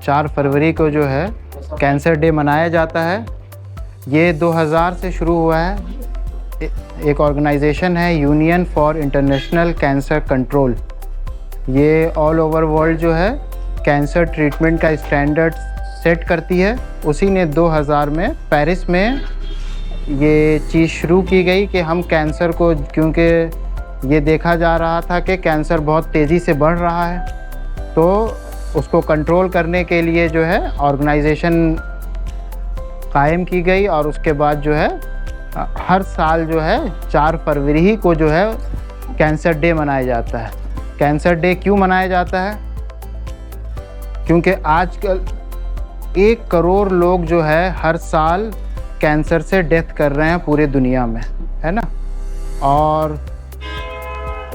4 फरवरी को जो है कैंसर डे मनाया जाता है। ये 2000 से शुरू हुआ है। एक ऑर्गेनाइजेशन है union for international cancer control. ये ऑल ओवर वर्ल्ड जो है कैंसर ट्रीटमेंट का स्टैंडर्ड सेट करती है। उसी ने 2000 में पेरिस में ये चीज़ शुरू की गई कि हम कैंसर को, क्योंकि ये देखा जा रहा था कि कैंसर बहुत तेज़ी से बढ़ रहा है, तो उसको कंट्रोल करने के लिए जो है ऑर्गेनाइजेशन कायम की गई। और उसके बाद जो है हर साल जो है 4 फरवरी को जो है कैंसर डे मनाया जाता है। कैंसर डे क्यों मनाया जाता है? क्योंकि आजकल 1 करोड़ लोग जो है हर साल कैंसर से डेथ कर रहे हैं पूरे दुनिया में, है ना। और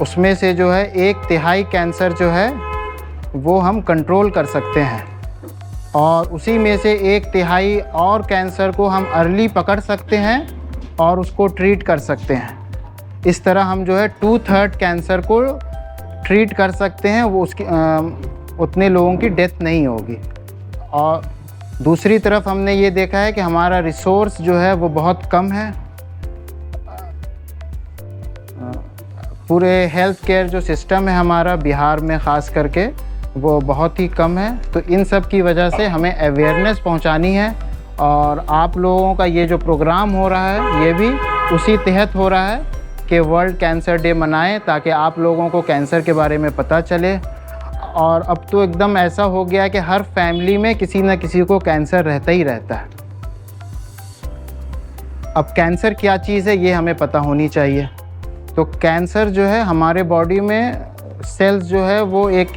उसमें से जो है 1/3 कैंसर जो है वो हम कंट्रोल कर सकते हैं, और उसी में से 1/3 और कैंसर को हम अर्ली पकड़ सकते हैं और उसको ट्रीट कर सकते हैं। इस तरह हम जो है 2/3 कैंसर को ट्रीट कर सकते हैं, वो उसकी उतने लोगों की डेथ नहीं होगी। और दूसरी तरफ हमने ये देखा है कि हमारा रिसोर्स जो है वो बहुत कम है। पूरे हेल्थ केयर जो सिस्टम है हमारा बिहार में ख़ास करके वो बहुत ही कम है। तो इन सब की वजह से हमें अवेयरनेस पहुंचानी है, और आप लोगों का ये जो प्रोग्राम हो रहा है ये भी उसी तहत हो रहा है कि वर्ल्ड कैंसर डे मनाएं, ताकि आप लोगों को कैंसर के बारे में पता चले। और अब तो एकदम ऐसा हो गया है कि हर फैमिली में किसी न किसी को कैंसर रहता ही रहता है। अब कैंसर क्या चीज़ है ये हमें पता होनी चाहिए। तो कैंसर जो है हमारे बॉडी में सेल्स जो है वो एक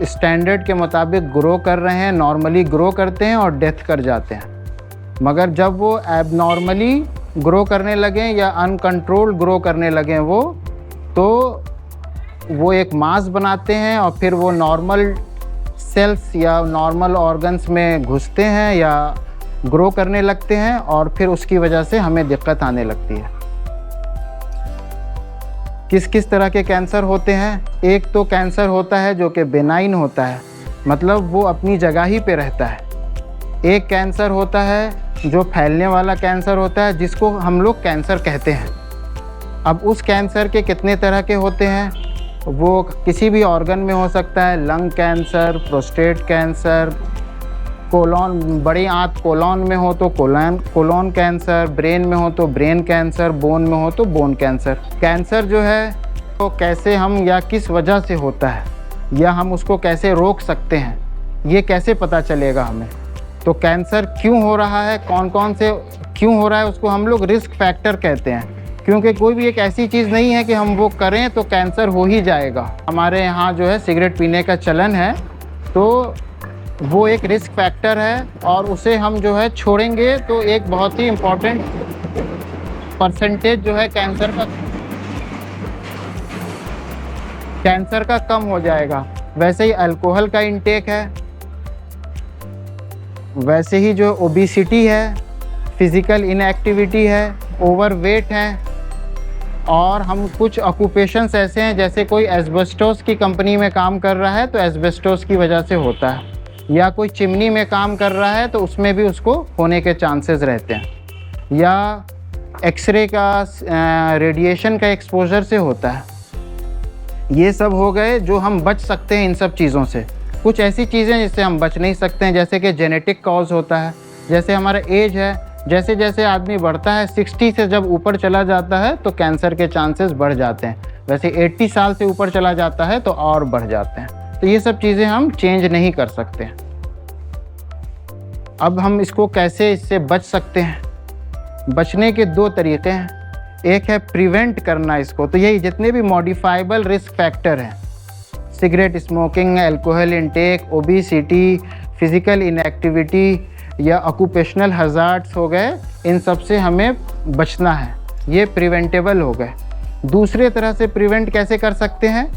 स्टैंडर्ड के मुताबिक ग्रो कर रहे हैं, नॉर्मली ग्रो करते हैं और डेथ कर जाते हैं। मगर जब वो एबनॉर्मली ग्रो करने लगें या अनकंट्रोल ग्रो करने लगें तो वो एक मास बनाते हैं और फिर वो नॉर्मल सेल्स या नॉर्मल ऑर्गन्स में घुसते हैं या ग्रो करने लगते हैं, और फिर उसकी वजह से हमें दिक्कत आने लगती है। किस किस तरह के कैंसर होते हैं? एक तो कैंसर होता है जो कि बेनाइन होता है, मतलब वो अपनी जगह ही पे रहता है। एक कैंसर होता है जो फैलने वाला कैंसर होता है, जिसको हम लोग कैंसर कहते हैं। अब उस कैंसर के कितने तरह के होते हैं? वो किसी भी ऑर्गन में हो सकता है। Lung cancer, prostate cancer, colon, बड़ी आंत कोलोन में हो तो कोलोन कैंसर, ब्रेन में हो तो ब्रेन कैंसर, बोन में हो तो बोन कैंसर। कैंसर जो है तो कैसे हम या किस वजह से होता है या हम उसको कैसे रोक सकते हैं, ये कैसे पता चलेगा हमें? तो कैंसर क्यों हो रहा है, कौन कौन से क्यों हो रहा है, उसको हम लोग रिस्क फैक्टर कहते हैं। क्योंकि कोई भी एक ऐसी चीज़ नहीं है कि हम वो करें तो कैंसर हो ही जाएगा। हमारे यहाँ जो है सिगरेट पीने का चलन है, तो वो एक रिस्क फैक्टर है, और उसे हम जो है छोड़ेंगे तो एक बहुत ही इम्पोर्टेंट परसेंटेज जो है कैंसर का कम हो जाएगा। वैसे ही अल्कोहल का इंटेक है, वैसे ही जो ओबेसिटी है, फिज़िकल इनएक्टिविटी है, ओवरवेट है, और हम कुछ ऑक्यूपेशंस ऐसे हैं जैसे कोई एस्बेस्टोस की कंपनी में काम कर रहा है तो एस्बेस्टोस की वजह से होता है, या कोई चिमनी में काम कर रहा है तो उसमें भी उसको होने के चांसेस रहते हैं, या एक्सरे का रेडिएशन का एक्सपोजर से होता है। ये सब हो गए जो हम बच सकते हैं इन सब चीज़ों से। कुछ ऐसी चीज़ें जिससे हम बच नहीं सकते हैं, जैसे कि जेनेटिक कॉज होता है। जैसे हमारा एज है, जैसे जैसे आदमी बढ़ता है 60 से जब ऊपर चला जाता है तो कैंसर के चांसेस बढ़ जाते हैं। वैसे 80 साल से ऊपर चला जाता है तो और बढ़ जाते हैं। तो ये सब चीज़ें हम चेंज नहीं कर सकते। अब हम इसको कैसे इससे बच सकते हैं? बचने के 2 तरीके हैं। एक है प्रिवेंट करना इसको, तो यही जितने भी मॉडिफाइबल रिस्क फैक्टर हैं, cigarette smoking, alcohol intake, obesity, physical inactivity या ऑक्यूपेशनल हज़ार्ड्स हो गए, इन सब से हमें बचना है। ये प्रिवेंटेबल हो गए। दूसरे तरह से प्रिवेंट कैसे कर सकते हैं?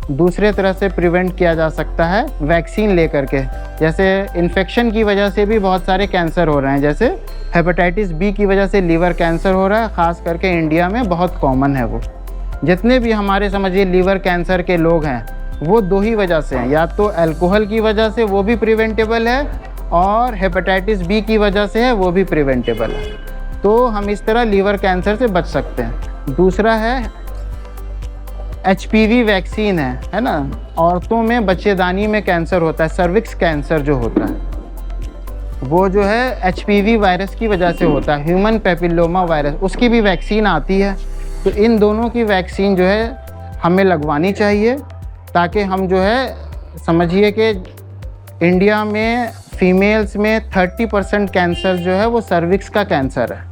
दूसरे तरह से प्रिवेंट किया जा सकता है वैक्सीन लेकर के। जैसे इन्फेक्शन की वजह से भी बहुत सारे कैंसर हो रहे हैं, जैसे हेपेटाइटिस बी की वजह से लीवर कैंसर हो रहा है, ख़ास करके इंडिया में बहुत कॉमन है वो। जितने भी हमारे समझिए लीवर कैंसर के लोग हैं वो दो ही वजह से हैं, या तो अल्कोहल की वजह से वो भी प्रिवेंटेबल है, और हेपेटाइटिस बी की वजह से है वो भी प्रिवेंटेबल है। तो हम इस तरह लीवर कैंसर से बच सकते हैं। दूसरा है HPV वैक्सीन है ना। औरतों में बच्चेदानी में कैंसर होता है, सर्विक्स कैंसर जो होता है वो जो है HPV वायरस की वजह से होता है, ह्यूमन पेपिलोमा वायरस, उसकी भी वैक्सीन आती है। तो इन दोनों की वैक्सीन जो है हमें लगवानी चाहिए, ताकि हम जो है समझिए कि इंडिया में फीमेल्स में 30% कैंसर जो है वो सर्विक्स का कैंसर है।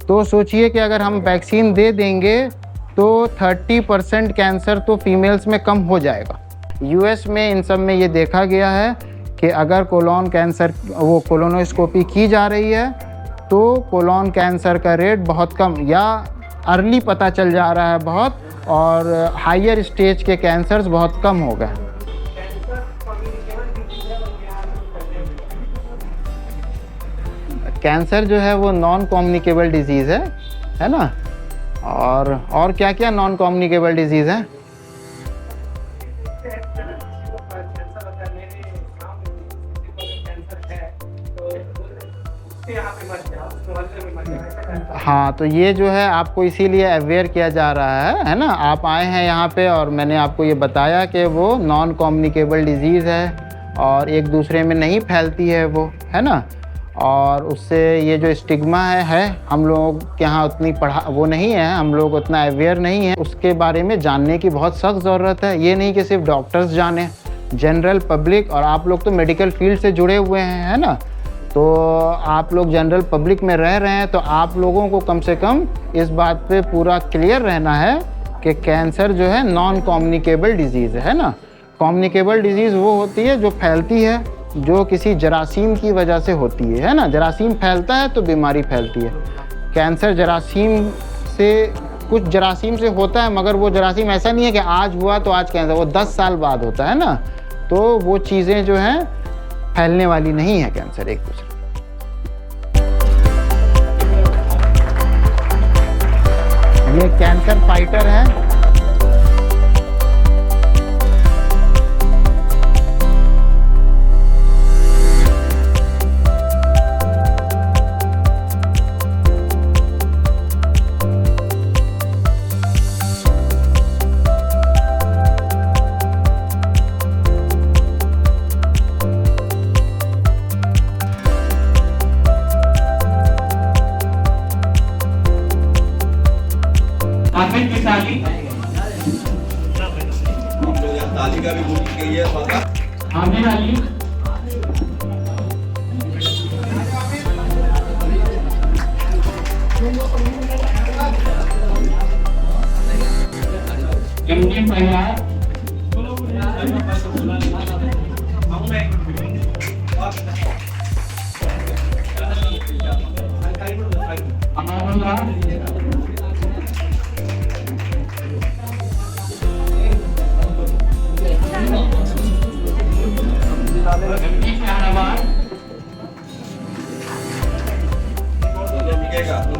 तो सोचिए कि अगर हम वैक्सीन दे देंगे तो 30% कैंसर तो फीमेल्स में कम हो जाएगा। US में इन सब में ये देखा गया है कि अगर कोलोन कैंसर वो कोलोनोस्कोपी की जा रही है तो कोलोन कैंसर का रेट बहुत कम या अर्ली पता चल जा रहा है बहुत, और हायर स्टेज के कैंसर्स बहुत कम हो गए। कैंसर जो है वो नॉन कम्युनिकेबल डिजीज़ है ना। और क्या क्या नॉन कम्युनिकेबल डिजीज़ है? हाँ, तो ये जो है आपको इसीलिए अवेयर किया जा रहा है ना। आप आए हैं यहाँ पे और मैंने आपको ये बताया कि वो नॉन कम्युनिकेबल डिजीज़ है और एक दूसरे में नहीं फैलती है वो, है ना। और उससे ये जो स्टिग्मा है हम लोग के यहाँ उतनी वो नहीं है, हम लोग उतना अवेयर नहीं है, उसके बारे में जानने की बहुत सख्त ज़रूरत है। ये नहीं कि सिर्फ डॉक्टर्स जाने, जनरल पब्लिक, और आप लोग तो मेडिकल फील्ड से जुड़े हुए हैं, है ना। तो आप लोग जनरल पब्लिक में रह रहे हैं, तो आप लोगों को कम से कम इस बात पे पूरा क्लियर रहना है कि कैंसर जो है नॉन कम्युनिकेबल डिजीज़ है ना। कम्युनिकेबल डिजीज़ वो होती है जो फैलती है, जो किसी जरासीम की वजह से होती है ना। जरासीम फैलता है तो बीमारी फैलती है। कैंसर जरासीम से, कुछ जरासीम से होता है, मगर वो जरासीम ऐसा नहीं है कि आज हुआ तो आज कैंसर, वो 10 साल बाद होता है ना। तो वो चीज़ें जो हैं फैलने वाली नहीं है कैंसर एक दूसरे। ये कैंसर फाइटर है। ताली का भी बुक की है आगे वाली इंडियन परिवार मिलेगा।